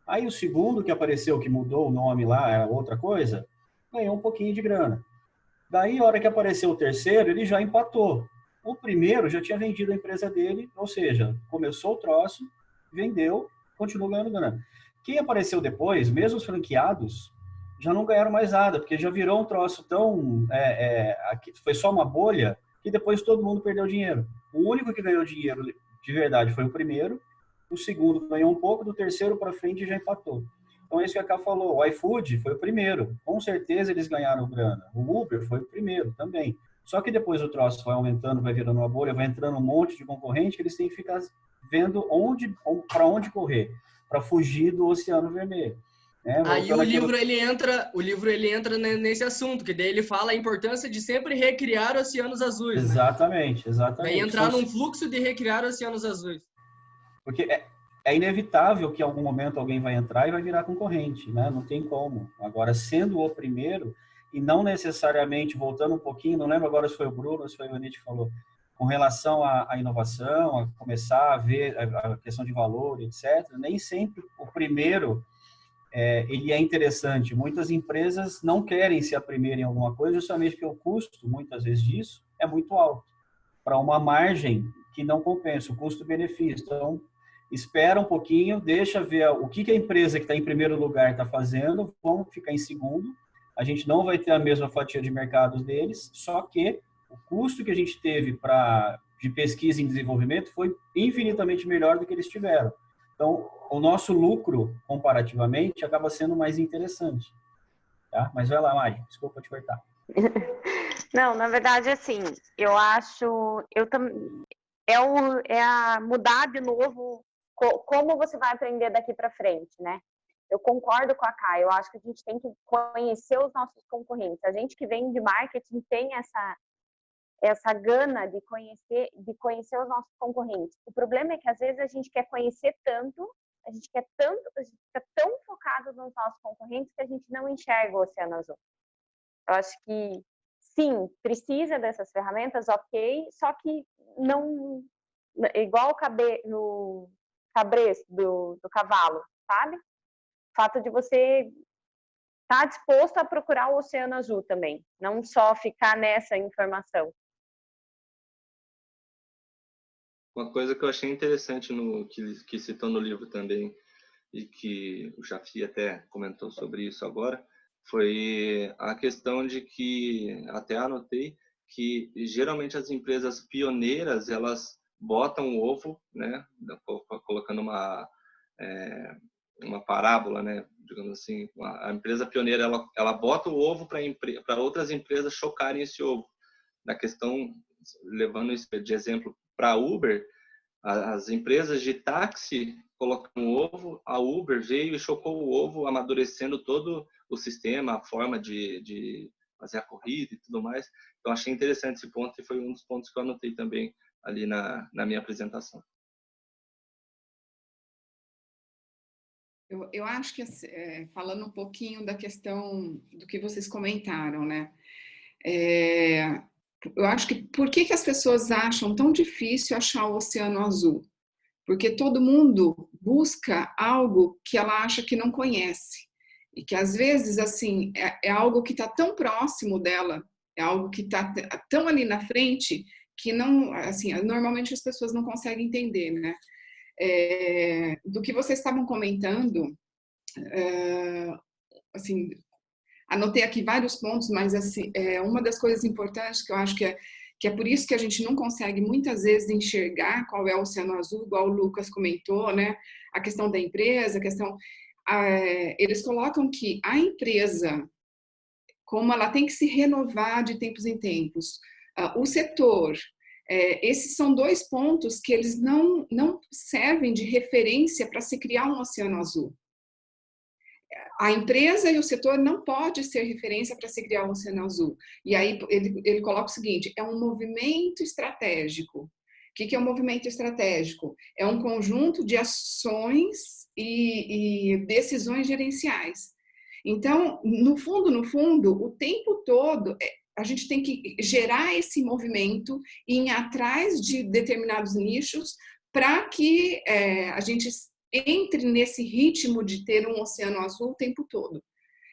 Aí o segundo que apareceu, que mudou o nome lá, era outra coisa, ganhou um pouquinho de grana. Daí, a hora que apareceu o terceiro, ele já empatou. O primeiro já tinha vendido a empresa dele, ou seja, começou o troço, vendeu, continuou ganhando grana. Quem apareceu depois, mesmo os franqueados, já não ganharam mais nada, porque já virou um troço tão... foi só uma bolha, que depois todo mundo perdeu dinheiro. O único que ganhou dinheiro de verdade foi o primeiro, o segundo ganhou um pouco, do terceiro para frente já empatou. Então, é isso que a Cá falou. O iFood foi o primeiro. Com certeza, eles ganharam grana. O Uber foi o primeiro também. Só que depois o troço vai aumentando, vai virando uma bolha, vai entrando um monte de concorrente que eles têm que ficar vendo para onde correr, para fugir do Oceano Vermelho. Aí o livro ele entra nesse assunto, que daí ele fala a importância de sempre recriar oceanos azuis. Exatamente. Daí entrar num fluxo de recriar oceanos azuis. Porque é inevitável que em algum momento alguém vai entrar e vai virar concorrente, né? Não tem como. Agora, sendo o primeiro, e não necessariamente, voltando um pouquinho, não lembro agora se foi o Bruno ou se foi o Anit que falou, com relação à inovação, a começar a ver a questão de valor, etc., nem sempre o primeiro ele é interessante. Muitas empresas não querem ser a primeira em alguma coisa, justamente porque o custo, muitas vezes, disso é muito alto, para uma margem que não compensa, o custo-benefício. Então, espera um pouquinho, deixa ver o que a empresa que está em primeiro lugar está fazendo, vamos ficar em segundo. A gente não vai ter a mesma fatia de mercado deles, só que o custo que a gente teve de pesquisa e desenvolvimento foi infinitamente melhor do que eles tiveram. Então, o nosso lucro, comparativamente, acaba sendo mais interessante. Tá? Mas vai lá, Mari, desculpa te cortar. Não, na verdade, assim, eu acho... mudar de novo como você vai aprender daqui para frente, né? Eu concordo com a Kai, eu acho que a gente tem que conhecer os nossos concorrentes. A gente que vem de marketing tem essa gana de conhecer os nossos concorrentes. O problema é que às vezes a gente quer conhecer tanto, a gente fica tão focado nos nossos concorrentes que a gente não enxerga o Oceano Azul. Eu acho que sim, precisa dessas ferramentas, ok, só que não igual no cabresto do cavalo, sabe? O fato de você estar disposto a procurar o Oceano Azul também, não só ficar nessa informação. Uma coisa que eu achei interessante que citou no livro também, e que o Jafi até comentou sobre isso agora, foi a questão de que, até anotei, que geralmente as empresas pioneiras, elas botam o ovo, né, colocando uma parábola, né, digamos assim, a empresa pioneira, ela bota o ovo para outras empresas chocarem esse ovo. Na questão, levando isso de exemplo para a Uber, as empresas de táxi colocam o ovo, a Uber veio e chocou o ovo, amadurecendo todo o sistema, a forma de fazer a corrida e tudo mais. Então, achei interessante esse ponto e foi um dos pontos que eu anotei também ali na minha apresentação. Eu acho que, falando um pouquinho da questão do que vocês comentaram, né? Eu acho que por que as pessoas acham tão difícil achar o Oceano Azul? Porque todo mundo busca algo que ela acha que não conhece. E que às vezes, assim, é algo que está tão próximo dela, é algo que está tão ali na frente, que não, assim, normalmente as pessoas não conseguem entender, né? Do que vocês estavam comentando, assim, anotei aqui vários pontos, mas assim, uma das coisas importantes que eu acho que é por isso que a gente não consegue muitas vezes enxergar qual é o Oceano Azul, igual o Lucas comentou, né? A questão da empresa, eles colocam que a empresa, como ela tem que se renovar de tempos em tempos, o setor, esses são dois pontos que eles não servem de referência para se criar um Oceano Azul. A empresa e o setor não pode ser referência para se criar um Oceano Azul. E aí ele coloca o seguinte, é um movimento estratégico. O que é um movimento estratégico? É um conjunto de ações e decisões gerenciais. Então, no fundo, o tempo todo, a gente tem que gerar esse movimento e ir atrás de determinados nichos para que a gente entre nesse ritmo de ter um Oceano Azul o tempo todo.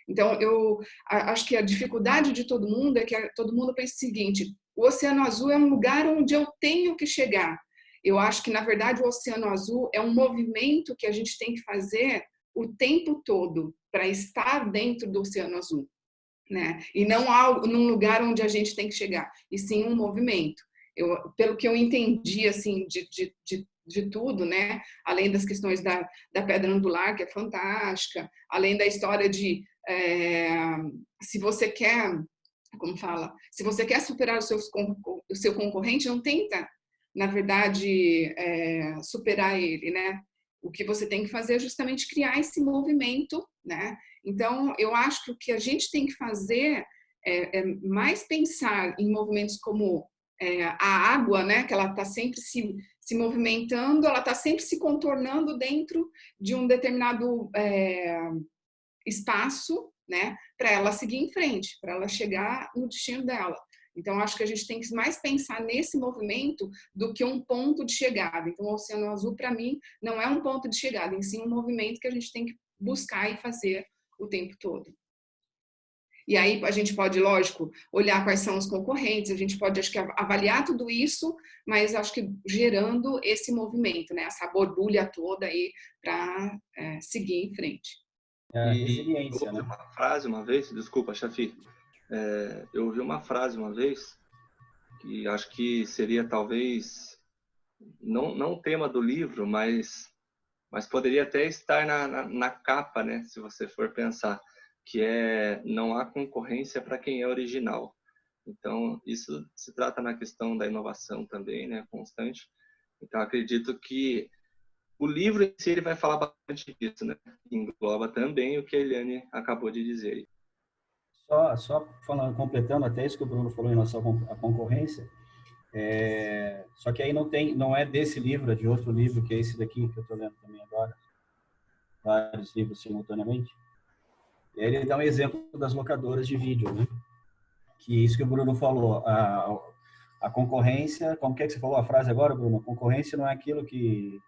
Então, eu acho que a dificuldade de todo mundo é que todo mundo pensa o seguinte, o Oceano Azul é um lugar onde eu tenho que chegar. Eu acho que, na verdade, o Oceano Azul é um movimento que a gente tem que fazer o tempo todo para estar dentro do Oceano Azul, né? E não algo num lugar onde a gente tem que chegar, e sim um movimento. Pelo que eu entendi, assim, de tudo, né? Além das questões da pedra angular, que é fantástica, além da história de se você quer, como fala, se você quer superar o seu concorrente, não tenta, na verdade, superar ele, né? O que você tem que fazer é justamente criar esse movimento, né? Então, eu acho que o que a gente tem que fazer é mais pensar em movimentos como a água, né? Que ela está sempre se movimentando, ela está sempre se contornando dentro de um determinado espaço, né? Para ela seguir em frente, para ela chegar no destino dela. Então, acho que a gente tem que mais pensar nesse movimento do que um ponto de chegada. Então, o Oceano Azul, para mim, não é um ponto de chegada, em sim um movimento que a gente tem que buscar e fazer o tempo todo. E aí a gente pode, lógico, olhar quais são os concorrentes, a gente pode, acho que, avaliar tudo isso, mas acho que gerando esse movimento, né? Essa borbulha toda aí para seguir em frente. Eu ouvi uma frase uma vez, desculpa, Chafi, eu ouvi uma frase uma vez, que acho que seria talvez, não o tema do livro, mas poderia até estar na capa, né? Se você for pensar, que não há concorrência para quem é original. Então, isso se trata na questão da inovação também, né, constante. Então, acredito que o livro em si ele vai falar bastante disso, né? Engloba também o que a Eliane acabou de dizer. Só falando, completando até isso que o Bruno falou em relação à concorrência, só que aí não é desse livro, é de outro livro, que é esse daqui, que eu estou lendo também agora, vários livros simultaneamente. E aí ele dá um exemplo das locadoras de vídeo, né? Que isso que o Bruno falou, a concorrência, como que você falou a frase agora, Bruno? A concorrência não é aquilo que...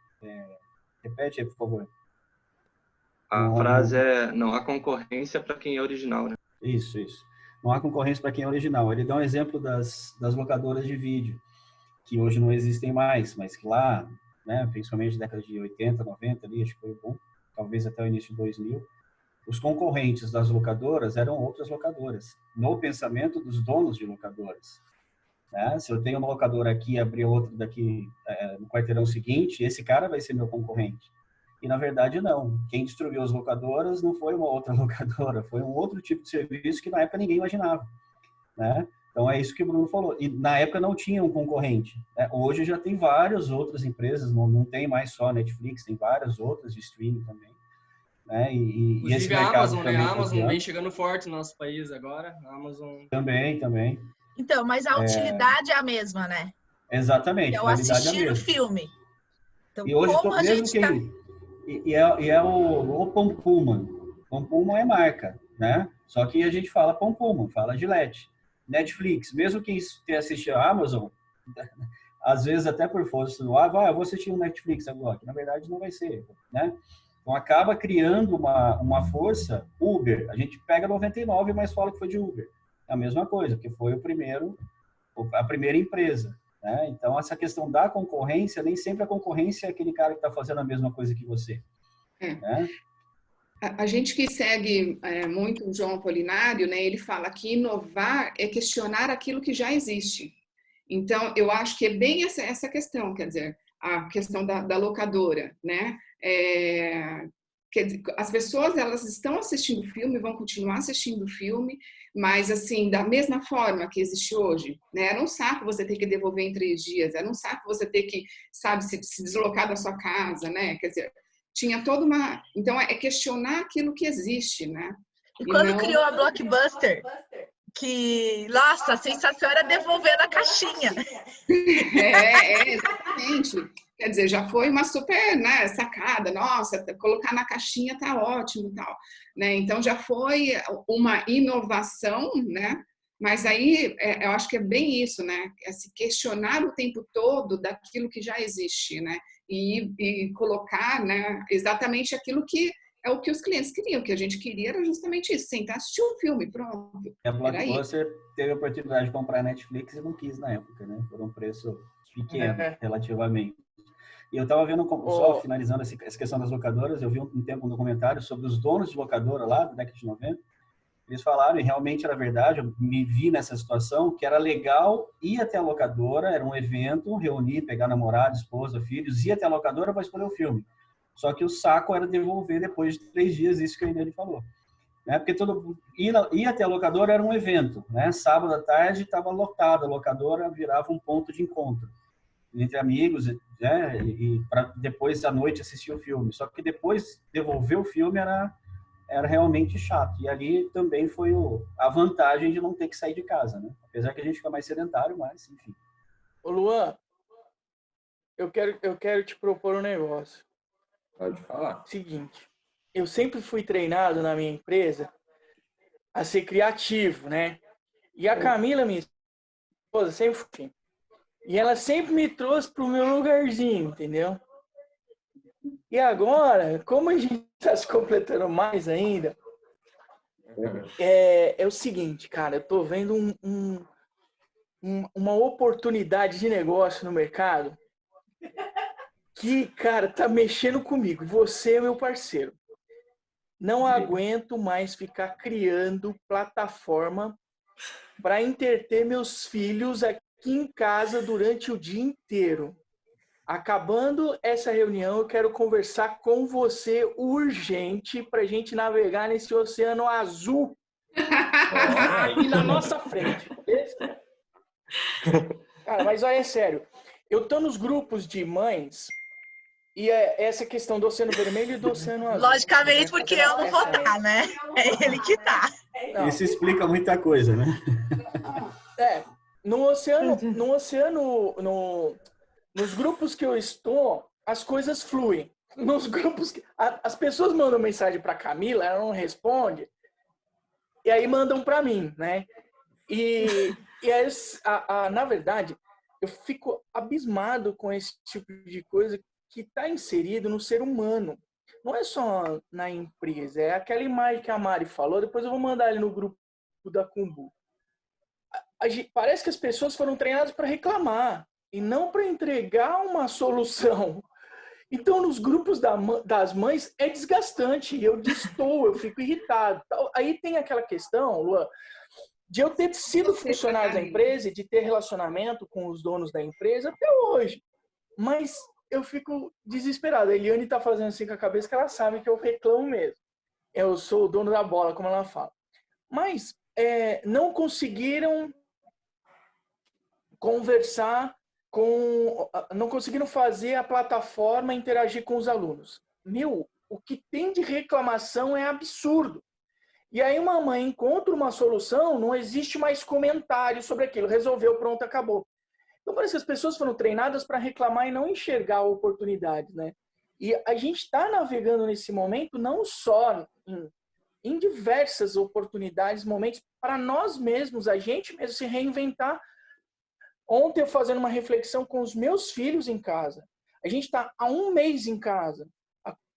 repete aí, por favor. A frase não há concorrência para quem é original, né? Isso. Não há concorrência para quem é original. Ele dá um exemplo das locadoras de vídeo, que hoje não existem mais, mas que lá, né, principalmente na década de 80, 90, ali, acho que foi bom, talvez até o início de 2000, os concorrentes das locadoras eram outras locadoras, no pensamento dos donos de locadoras. Né? Se eu tenho uma locadora aqui e abrir outra daqui no quarteirão seguinte, esse cara vai ser meu concorrente. E, na verdade, não. Quem destruiu as locadoras não foi uma outra locadora, foi um outro tipo de serviço que, na época, ninguém imaginava. Né? Então, é isso que o Bruno falou. E, na época, não tinha um concorrente. Né? Hoje, já tem várias outras empresas, não tem mais só Netflix, tem várias outras de streaming também. Né? E esse mercado a Amazon, né? A Amazon vem chegando forte no nosso país agora. A Amazon... Também. Então, mas a utilidade é a mesma, né? Exatamente. É o assistir o filme. Então, e hoje, como a gente tá... é o Pão Puma. Pão Puma é marca, né? Só que a gente fala Pão Puma, fala Gillette. Netflix, mesmo quem tenha assistido a Amazon, às vezes até por força do eu vou assistir um Netflix agora, que na verdade não vai ser, né? Então, acaba criando uma força. Uber, a gente pega 99, mas fala que foi de Uber. É a mesma coisa, porque foi a primeira empresa. Né? Então, essa questão da concorrência, nem sempre a concorrência é aquele cara que está fazendo a mesma coisa que você. Né? A gente que segue muito o João Apolinário, né, ele fala que inovar é questionar aquilo que já existe. Então, eu acho que é bem essa questão, quer dizer, a questão da locadora, né? Quer dizer, as pessoas, elas estão assistindo o filme, vão continuar assistindo o filme, mas, assim, da mesma forma que existe hoje, né? Era um saco você ter que devolver em 3 dias, era um saco você ter que, sabe, se deslocar da sua casa, né? Quer dizer, tinha toda uma... Então, é questionar aquilo que existe, né? E quando criou a Blockbuster, que, nossa, a sensação era devolver na caixinha. Exatamente. Quer dizer, já foi uma super, né, sacada, nossa, colocar na caixinha tá ótimo e tal, né? Então já foi uma inovação, né? Mas aí eu acho que é bem isso, né? É se questionar o tempo todo daquilo que já existe, né? E colocar, né, exatamente aquilo que é o que os clientes queriam, o que a gente queria era justamente isso, sentar e assistir um filme, pronto. A Blockbuster teve a oportunidade de comprar a Netflix e não quis na época, né? Por um preço pequeno, relativamente. E eu estava vendo, só finalizando essa questão das locadoras, eu vi um tempo um documentário sobre os donos de locadora lá, da década de 90. Eles falaram, e realmente era verdade, eu me vi nessa situação, que era legal ir até a locadora, era um evento, reunir, pegar namorado, esposa, filhos, ir até a locadora para escolher o filme. Só que o saco era devolver depois de 3 dias, isso que a Eliane falou. Né? Porque ir até a locadora era um evento. Né? Sábado à tarde estava lotada, a locadora virava um ponto de encontro entre amigos, né? E para depois à noite assistir o filme. Só que depois devolver o filme era realmente chato. E ali também foi a vantagem de não ter que sair de casa. Né? Apesar que a gente fica mais sedentário, mas enfim. Ô Luan, eu quero te propor um negócio. Pode falar. Seguinte, eu sempre fui treinado na minha empresa a ser criativo, né? E a Camila, minha sempre foi. E ela sempre me trouxe pro meu lugarzinho, entendeu? E agora, como a gente está se completando mais ainda, é o seguinte, cara, eu tô vendo uma oportunidade de negócio no mercado que, cara, tá mexendo comigo. Você é meu parceiro. Não aguento mais ficar criando plataforma para entreter meus filhos aqui em casa durante o dia inteiro. Acabando essa reunião, eu quero conversar com você urgente para a gente navegar nesse oceano azul aí na nossa frente. Cara, mas olha, é sério. Eu tô nos grupos de mães e essa questão do oceano vermelho e do oceano azul. Logicamente, porque eu não vou estar, né? É ele que tá. Não. Isso explica muita coisa, né? Nos grupos que eu estou, as coisas fluem. Nos grupos que as pessoas mandam mensagem para Camila, ela não responde, e aí mandam para mim, né? E aí, na verdade, eu fico abismado com esse tipo de coisa que está inserido no ser humano. Não é só na empresa, é aquela imagem que a Mari falou, depois eu vou mandar ali no grupo da Kumbu. Parece que as pessoas foram treinadas para reclamar e não para entregar uma solução. Então, nos grupos das mães é desgastante, eu destoo, eu fico irritado. Aí tem aquela questão, Luan, de eu ter sido funcionário da empresa e de ter relacionamento com os donos da empresa até hoje. Mas eu fico desesperado. A Eliane está fazendo assim com a cabeça que ela sabe que eu reclamo mesmo. Eu sou o dono da bola, como ela fala. Mas não conseguiram conversar não conseguiram fazer a plataforma interagir com os alunos. O que tem de reclamação é absurdo. E aí uma mãe encontra uma solução, não existe mais comentário sobre aquilo. Resolveu, pronto, acabou. Então parece que as pessoas foram treinadas para reclamar e não enxergar oportunidades, né? E a gente está navegando nesse momento não só em diversas oportunidades, momentos para nós mesmos, a gente mesmo se reinventar. Ontem eu fazendo uma reflexão com os meus filhos em casa. A gente está há 1 mês em casa.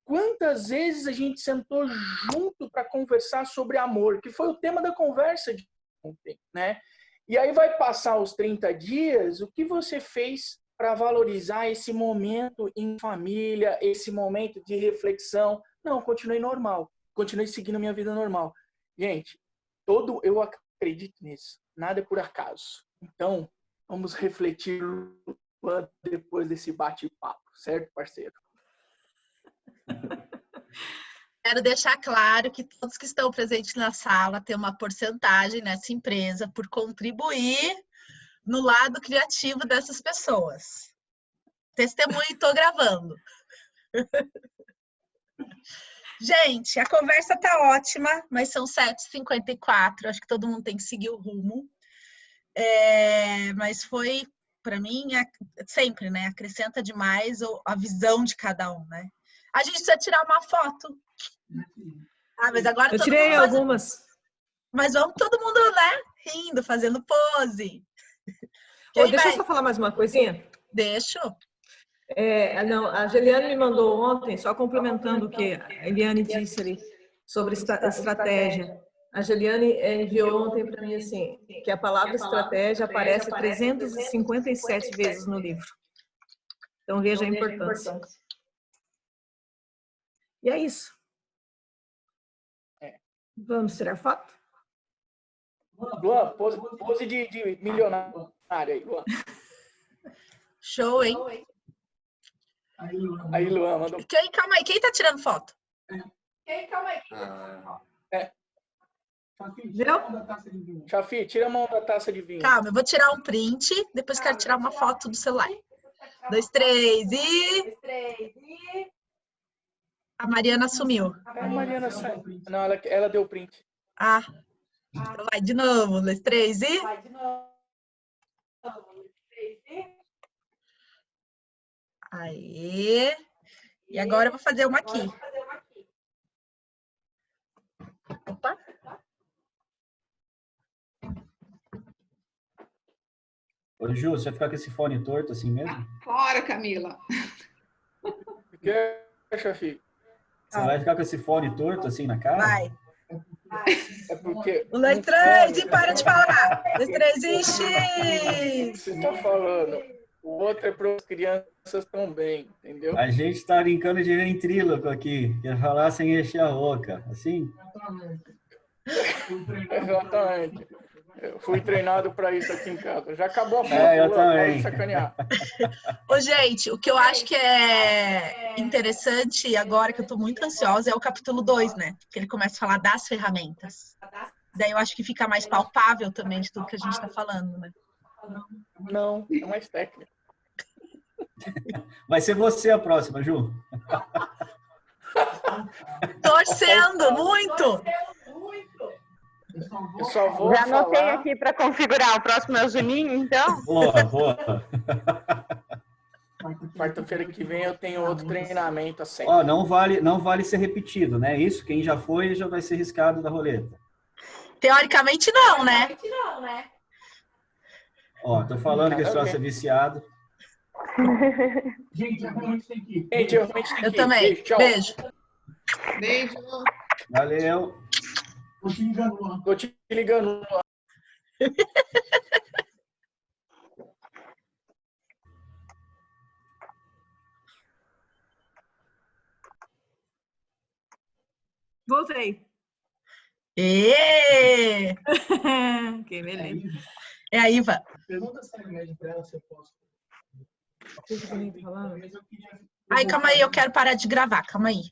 Quantas vezes a gente sentou junto para conversar sobre amor, que foi o tema da conversa de ontem, né? E aí vai passar os 30 dias, o que você fez para valorizar esse momento em família, esse momento de reflexão? Não, continuei normal, continuei seguindo minha vida normal. Gente, eu acredito nisso, nada é por acaso. Então, vamos refletir depois desse bate-papo, certo, parceiro? Quero deixar claro que todos que estão presentes na sala têm uma porcentagem nessa empresa por contribuir no lado criativo dessas pessoas. Testemunho, estou gravando. Gente, a conversa tá ótima, mas são 7h54, acho que todo mundo tem que seguir o rumo. Mas foi, para mim, sempre, né? Acrescenta demais a visão de cada um, né? A gente precisa tirar uma foto. Mas agora eu tirei algumas. Mas vamos todo mundo, né? Rindo, fazendo pose. Deixa eu só falar mais uma coisinha. Deixa. Não, a Geliane me mandou ontem, só complementando o que a Eliane disse ali sobre estratégia. A Geliane enviou ontem para mim assim, que a palavra estratégia aparece 357 vezes no livro. Então veja a importância. E é isso. Vamos tirar foto? Luan, pose de milionário aí, Luan. Show, hein? Aí, Luan, mandou. Calma aí, quem tá tirando foto? Calma aí. Chafi, tira a mão da taça de vinho. Calma, eu vou tirar um print, depois quero tirar uma foto do celular. 2, 3 e... A Mariana sumiu. A Mariana saiu. Não, ela deu print. Então vai de novo. 2, 3 e... Vai de novo. Aê! E agora eu vou fazer uma aqui. Opa! Ô, Ju, você vai ficar com esse fone torto assim mesmo? Fora, Camila. O que é, chefe? Você vai ficar com esse fone torto assim na cara? Vai. É porque... 1, 2, 3 e para de falar. 1, 2, 3 e X. Você tá falando. O outro é para as crianças também, entendeu? A gente tá brincando de ventríloco aqui. Quer falar sem encher a boca. Assim? Exatamente. Eu fui treinado para isso aqui em casa. Já acabou a foto, eu Luan, também. pode sacanear. Ô, gente, o que eu acho que é interessante agora, que eu tô muito ansiosa, é o capítulo 2, né? Que ele começa a falar das ferramentas. Daí eu acho que fica mais palpável também de tudo que a gente tá falando, né? Não, é mais técnico. Vai ser você a próxima, Ju. Torcendo muito! Eu só vou Já anotei falar... aqui para configurar. O próximo é o Juninho, então? Boa, boa. Quarta-feira que vem eu tenho outro treinamento assim. Ó, não vale ser repetido, né? Isso, quem já foi já vai ser riscado da roleta. Teoricamente não, né? Ó, tô falando que esse troço é viciado. Gente, eu realmente tenho que ir. Eu também. Beijo, tchau. Beijo. Beijo. Valeu. Tô te ligando. Voltei. Ê! Que beleza. É a Iva. Pergunta se é remédio para ela se eu posso. Ai, calma aí, eu quero parar de gravar. Calma aí.